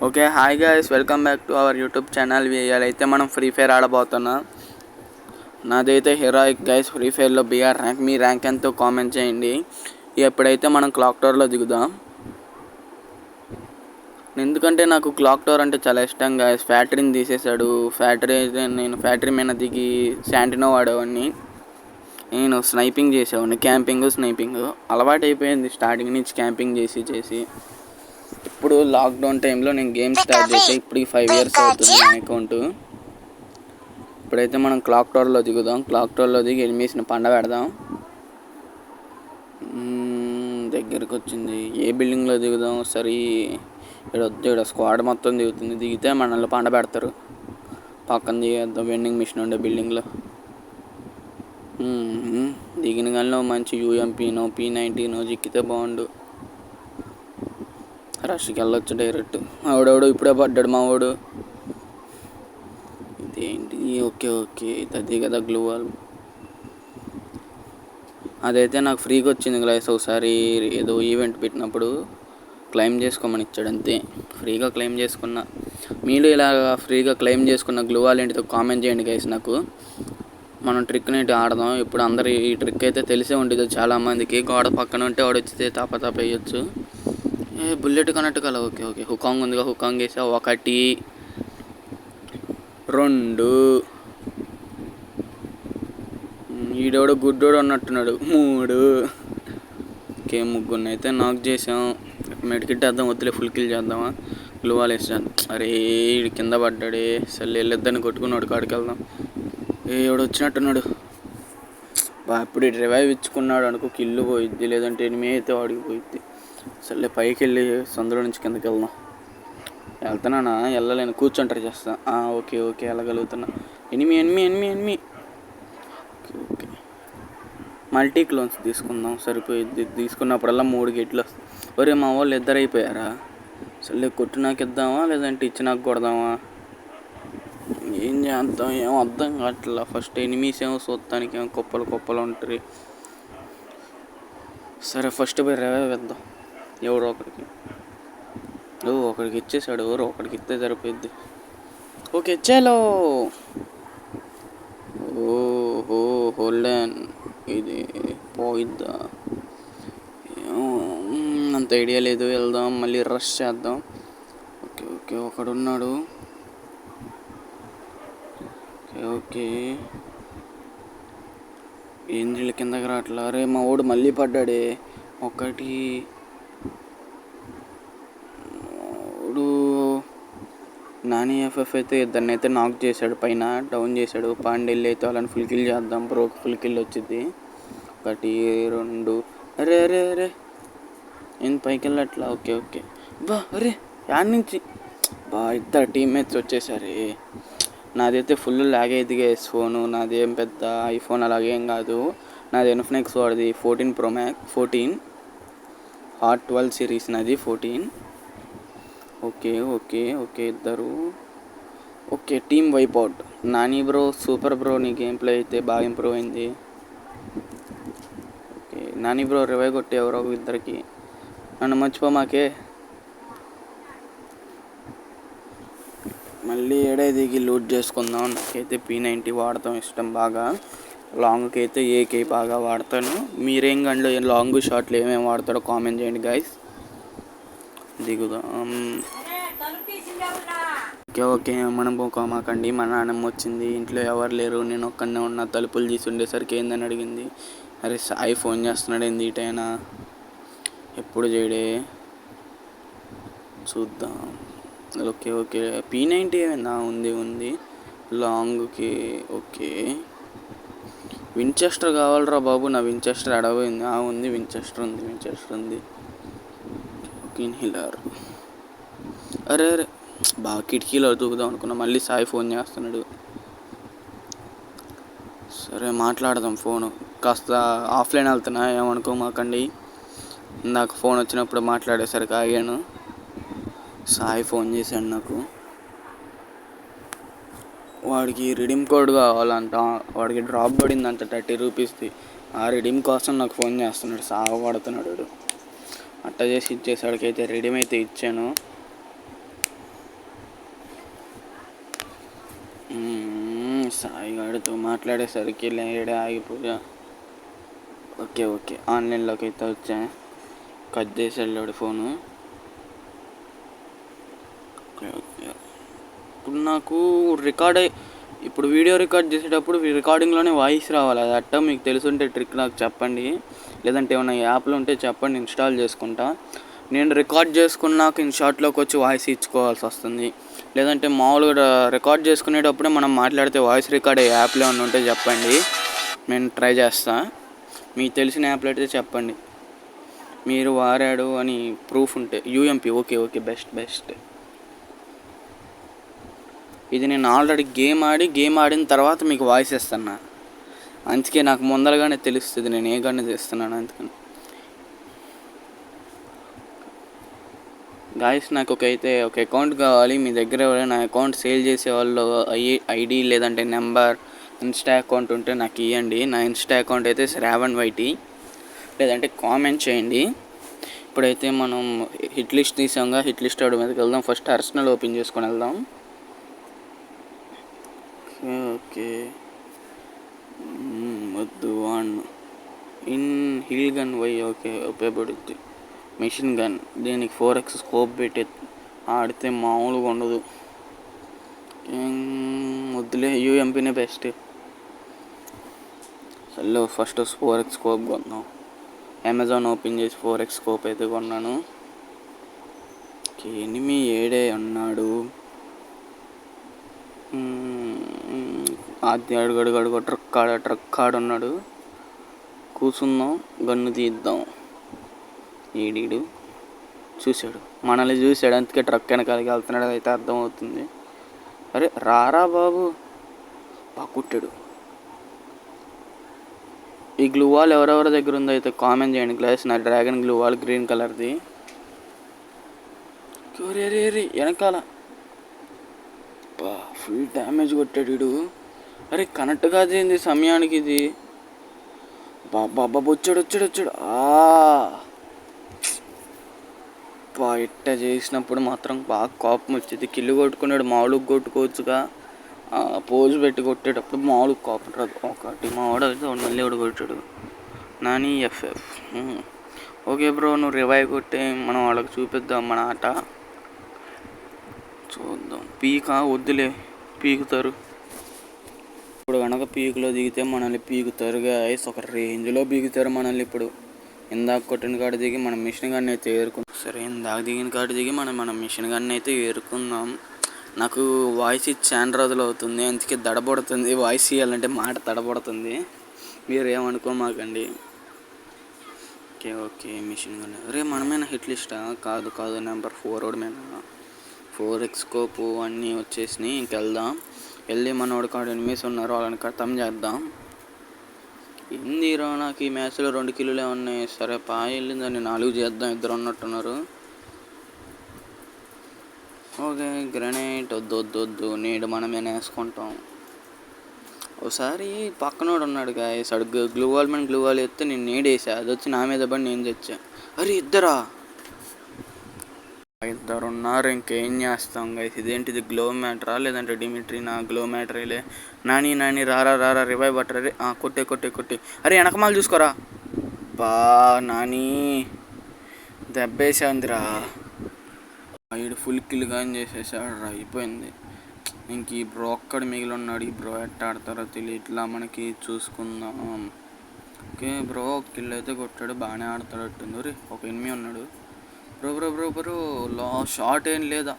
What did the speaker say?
Okay, hi guys, welcome back to our YouTube channel. అయితే మనం Free Fire ఆడబోతున్నాం. నాదైతే హెరాయిక్ గైస్. ఫ్రీ ఫైర్లో బీఆర్ ర్యాంక్. మీ ర్యాంక్ ఎంతో కామెంట్ చేయండి. ఎప్పుడైతే మనం క్లాక్ టవర్లో దిగుదాం. ఎందుకంటే నాకు క్లాక్ టవర్ అంటే చాలా ఇష్టం గైస్. ఫ్యాక్టరీని తీసేశాడు. నేను ఫ్యాక్టరీ మీద దిగి శాంటినో వాడేవాడిని. నేను స్నైపింగ్ చేసేవాడిని. క్యాంపింగ్ స్నైపింగ్ అలవాటు అయిపోయింది స్టార్టింగ్ నుంచి క్యాంపింగ్ చేసి. ఇప్పుడు లాక్డౌన్ టైంలో నేను గేమ్ స్టార్ట్ చేసి ఇప్పటికి 5 years అవుతుంది నా అకౌంట్. ఇప్పుడైతే మనం క్లాక్ టవర్లో దిగుదాం. క్లాక్ టవర్లో దిగి ఎనిమిస్ని పండ పెడదాం. దగ్గరకు వచ్చింది. ఏ బిల్డింగ్లో దిగుదాం? సరే, ఇక్కడ స్క్వాడ్ మొత్తం దిగుతుంది. దిగితే మనల్ని పండ పెడతారు. పక్కన దిగేద్దాం వెండింగ్ మిషన్ ఉండే బిల్డింగ్లో. దిగిన కానీ మంచి యూఎంపీనో P90నో జిక్కితే బాగుండు. రష్కి వెళ్ళొచ్చు డైరెక్ట్. ఆవిడెవడో ఇప్పుడే పడ్డాడు మా వాడు. ఇదేంటి? ఓకే అది కదా గ్లూ వాల్. అదైతే నాకు ఫ్రీగా వచ్చింది గ్లైస్. ఒకసారి ఏదో ఈవెంట్ పెట్టినప్పుడు క్లెయిమ్ చేసుకోమని ఇచ్చాడు, అంతే. ఫ్రీగా క్లెయిమ్ చేసుకున్నా. మీరు ఇలా ఫ్రీగా క్లెయిమ్ చేసుకున్న గ్లూ వాల్ ఏంటితో కామెంట్ చేయండి గైస్. నాకు మనం ట్రిక్ నేటి ఆడదాం. ఇప్పుడు అందరు ఈ ట్రిక్ అయితే తెలిసే ఉంటుంది చాలామందికి. గోడ పక్కన ఉంటే వాడు వచ్చితే తప్ప వేయచ్చు. బుల్లెట్ కనట్టు కదా. ఓకే హుకాంగ్ ఉందిగా. హుకాంగ్ వేసా. 1 2. ఈడోడు గుడ్డోడు అన్నట్టున్నాడు. 3. ఓకే, 3 అయితే నాక్ చేసాం. మెడికిట్ వేద్దాం. వద్దులే, ఫుల్ కిల్ చేద్దామా? గ్లూ వాల్ వేసాను. అరే, ఈడు కింద పడ్డాడే. సరే, వెళ్ళొద్దని కొట్టుకున్నాడు. కాడికి వెళ్దాం. ఎవడు వచ్చినట్టున్నాడు. ఇప్పుడు రివైవ్ ఇచ్చుకున్నాడు అనుకో, కిల్లు పోయిద్ది. లేదంటే ఎనిమిది అయితే వాడికి పోయిద్ది. సర్లే, పైకి వెళ్ళి సందులో నుంచి కిందకి వెళ్దాం. వెళ్తున్నానా? వెళ్ళలేను, కూర్చొని చేస్తా. ఓకే వెళ్ళగలుగుతున్నా. ఎనిమి. ఓకే, మల్టీ క్లోన్స్ తీసుకుందాం, సరిపోయిద్ది. తీసుకున్నప్పుడల్లా 3 గేట్లు వస్తాయి. ఒరే, మా వాళ్ళు 2 అయిపోయారా? సర్లే, కొట్టు నాకు ఇద్దామా లేదంటే ఇచ్చి నాకు కొడదామా? ఏం చేద్దాం, ఏం అర్థం కావట్లా. ఫస్ట్ ఎనిమిస్ ఏమో చూస్తానికి ఏమో కుప్పలు ఉంటాయి. సరే, ఫస్ట్ పోయి రివైవ్ వేద్దాం. ఎవరో ఒకడికి ఇచ్చేసాడు. ఒకడికి ఇస్తే సరిపోద్ది. ఓకే, చలో. హోల్డెన్ ఇది పోయిద్దా? అంత ఐడియా లేదు. వెళ్దాం, మళ్ళీ రష్ చేద్దాం. ఓకే ఒకడున్నాడు. ఓకే ఏంద్రిల కిందకి రావట్లా. రే, మా వాడు మళ్ళీ పడ్డాడే. 1 నాని FF అయితే 2 అయితే నాక్ చేశాడు. పైన డౌన్ చేశాడు. పాండెల్లి అయితే వాళ్ళని ఫుల్ కిల్ చేద్దాం. బ్రోకి ఫుల్ కిల్ వచ్చింది. 1 2. అరే నేను పైకి వెళ్ళట్లా. ఓకే అరే, యాడ్ నుంచి ఇద్దరు టీమ్మేట్స్ వచ్చేసరి. నాదైతే ఫుల్ లాగ్ అయింది గైస్ ఫోను. నాదేం పెద్ద ఐఫోన్ అలాగేం కాదు. నాది ఇన్ఫినిక్స్ వాడిది 14 Pro Max 14 Hot 12 సిరీస్ నాది 14. ఓకే ఇద్దరు. Okay, team wipeout. Nani bro, super bro, నీ గేమ్ ప్లే అయితే బాగా ఇంప్రూవ్ అయింది. ఓకే, నాని బ్రో రివైవ్ కొట్టి ఎవరో ఇద్దరికి. నన్ను మర్చిపోమాకే. మళ్ళీ ఏడే దిగి లూట్ చేసుకుందాం. నాకైతే P90 వాడతాం ఇష్టం బాగా. లాంగ్కి అయితే AK బాగా వాడతాను. మీరేం గంటలో లాంగ్ షార్ట్లు ఏమేమి వాడతారో కామెంట్ చేయండి గైస్. దిగుదాం. ఓకే మనం పోకోమాకండి. మా నాన్నమ్మ వచ్చింది. ఇంట్లో ఎవరు లేరు, నేను ఒక్కనే ఉన్నా. తలుపులు తీసి ఉండేసరికి ఏందని అడిగింది. అరే, సాయి ఫోన్ చేస్తున్నాడు ఏంది ఇటైనా, ఎప్పుడు చేయడే. చూద్దాం. ఓకే P90 ఏమైనా ఉంది లాంగ్కి. ఓకే, వించెస్టర్ కావాలరా బాబు. నా వించెస్టర్ అడగపోయింది. ఉంది, వించెస్టర్ ఉంది. ఇన్హిలర్. అరే బాగా కిటికీలో దూకుదాం అనుకున్నా. మళ్ళీ సాయి ఫోన్ చేస్తున్నాడు. సరే, మాట్లాడదాం. ఫోను కాస్త ఆఫ్లైన్ వెళ్తున్నా, ఏమనుకోమాకండి. నాకు ఫోన్ వచ్చినప్పుడు మాట్లాడేసరికి ఆగాను. సాయి ఫోన్ చేశాడు నాకు. వాడికి రిడీమ్ కోడ్ కావాలంట. వాడికి డ్రాప్ పడిందంట 30 రూపీస్ది. ఆ రిడీమ్ కోసం నాకు ఫోన్ చేస్తున్నాడు. సాగపడుతున్నాడు. అట్ట చేసి ఇచ్చేసాడికైతే రిడీమ్ అయితే ఇచ్చాను. వాడితో మాట్లాడేసరికి లేడే ఆగిపోయా. ఓకే ఆన్లైన్లోకి అయితే వచ్చా. కట్ చేసి వెళ్ళాడు ఫోను. ఓకే ఇప్పుడు నాకు ఇప్పుడు వీడియో రికార్డ్ చేసేటప్పుడు రికార్డింగ్లోనే వాయిస్ రావాలి. అది అట్ట మీకు తెలుసుంటే ట్రిక్ నాకు చెప్పండి, లేదంటే ఏమైనా యాప్లు ఉంటే చెప్పండి, ఇన్స్టాల్ చేసుకుంటా. నేను రికార్డ్ చేసుకున్నాక ఇన్షాట్లోకి వచ్చి వాయిస్ ఇచ్చుకోవాల్సి వస్తుంది. లేదంటే మామూలుగా రికార్డ్ చేసుకునేటప్పుడే మనం మాట్లాడితే వాయిస్ రికార్డ్ అయ్యే యాప్లు ఏమైనా ఉంటే చెప్పండి, నేను ట్రై చేస్తా. మీకు తెలిసిన యాప్లు అయితే చెప్పండి, మీరు వాడాడు అని ప్రూఫ్ ఉంటే. UMP okay best. ఇది నేను ఆల్రెడీ గేమ్ ఆడిన తర్వాత మీకు వాయిస్ ఇస్తున్నా, అందుకే నాకు ముందరగానే తెలుస్తుంది నేను ఏ గన్ను చేస్తున్నాను. అందుకని గాయస్ నాకు ఒక అకౌంట్ కావాలి. మీ దగ్గర ఎవరైనా అకౌంట్ సేల్ చేసే వాళ్ళు ఐడి లేదంటే నెంబర్, ఇన్స్టా అకౌంట్ ఉంటే నాకు ఇవ్వండి. నా ఇన్స్టా అకౌంట్ అయితే శ్రావణ్ వైటీ, లేదంటే కామెంట్ చేయండి. ఇప్పుడైతే మనం హిట్ లిస్ట్ తీసాంగా, హిట్ లిస్ట్ ఆవిడ మీదకి వెళ్దాం. ఫస్ట్ అర్సనల్ ఓపెన్ చేసుకొని వెళ్దాం. ఓకే వద్దు ఇన్ హిల్ గన్ ఓకే ఉపయోగపడుద్ది. మిషన్ గన్ దీనికి 4x స్కోప్ పెట్టి ఆడితే మామూలుగా ఉండదు. వద్దులే, యూఎంపీనే బెస్ట్. అసలు ఫస్ట్ 4x స్కోప్ కొన్నాం. అమెజాన్ ఓపెన్ చేసి 4x స్కోప్ అయితే కొన్నాను. ఎనిమి ఏడే ఉన్నాడు. ఆది అడుగడుగడుగు ట్రక్ కాడ ఉన్నాడు. కూర్చుందాం, గన్ను తీద్దాం. ఈడీడు చూశాడు, మనల్ని చూశాడు, అందుకే ట్రక్ వెనకాలకి వెళ్తున్నాడు అయితే అర్థమవుతుంది. అరే రారా బాబు, బాగా కుట్టాడు. ఈ గ్లూ వాల్ ఎవరెవరి దగ్గర ఉందో అయితే కామెంట్ చేయండి గ్లాస్. నా డ్రాగన్ గ్లూ వాల్ గ్రీన్ కలర్ది. వెనకాల ఫుల్ డ్యామేజ్ కొట్టాడు వీడు. అరే కనెక్ట్ కాదేంది సమయానికి ఇది. బాబా వచ్చాడు. ఇట్ట చేసినప్పుడు మాత్రం బాగా కోపం వచ్చేది. కిల్లు కొట్టుకున్నాడు, మామూలుగా కొట్టుకోవచ్చుగా. పోజు పెట్టి కొట్టేటప్పుడు మామూలుగా కోపం రాదు. ఒకటి మావాడు అయితే మళ్ళీ ఎవడు కొట్టాడు. నాని ఎఫ్ఎఫ్ ఓకే బ్రో, నువ్వు రివైవ్ కొట్టే మనం వాళ్ళకి చూపిద్దాం మన ఆట. చూద్దాం. వద్దులే, పీకుతారు. ఇప్పుడు కనుక పీకులో దిగితే మనల్ని పీకుతారు గాయస్. ఒక రేంజ్లో పీకుతారు మనల్ని. ఇప్పుడు ఇందాక కొట్టిన కాడ దిగి మనం మిషన్ గన్ అయితే ఏరుకుందాం. సరే, ఇందాక దిగిన కాడ దిగి మనం మిషన్ గన్ అయితే ఏరుకుందాం. నాకు వాయిస్ ఇచ్చి చాలా రోజులు అవుతుంది, అందుకే దడబడుతుంది. వాయిస్ ఇవ్వాలంటే మాట తడబడుతుంది, మీరు ఏమనుకోమాకండి. Okay mission gun. మనమేనా హిట్ లిస్టా? కాదు నెంబర్ 4 మీద 4x స్కోపు అన్నీ వచ్చేసినాయి. ఇంకెళ్దాం. వెళ్ళి మనోడు కాడ ఎనిమిస్ ఉన్నారు, వాళ్ళని ఖతం చేద్దాం. ఏందిరా నాకు ఈ మ్యాచ్లో 2 కిలోలే ఉన్నాయి. సరే వెళ్ళిందని 4 చేద్దాం, ఇద్దరు ఉన్నట్టున్నారు. ఓకే గ్రనేట్ వద్దు, నీడు మనమే వేసుకుంటాం. ఒకసారి పక్కనోడు ఉన్నాడు గాయస్, అడుగు గ్లూ వాల్ ఎత్తే నేను నీడేసా, అది వచ్చి నా మీద పడి నేను తెచ్చా. అరే ఇద్దరు ఉన్నారు, ఇంకేం చేస్తాం గైస్. ఇదేంటిది గ్లో మ్యాటరా లేదంటే డిమిట్రీ? నా గ్లో మ్యాటరీలే. నాని రారా రివైవ్ బట్టరే. కొట్టే. అరే వెనకమాల చూసుకోరా. నాని దెబ్బేసాందిరా. వీడు ఫుల్ కిల్ కానీ చేసేసాడు. అయిపోయింది. ఇంక ఈ బ్రో ఒక్కడు మిగిలి ఉన్నాడు. ఈ బ్రో ఎట్ట ఆడతారో తెలియదు. ఇట్లా మనకి చూసుకుందాం. ఓకే బ్రో కిల్ అయితే కొట్టాడు, బాగానే ఆడతాడట్టుంది. ఒక ఎనిమిది ఉన్నాడు. బ్రో షార్ట్ ఏం లేదా?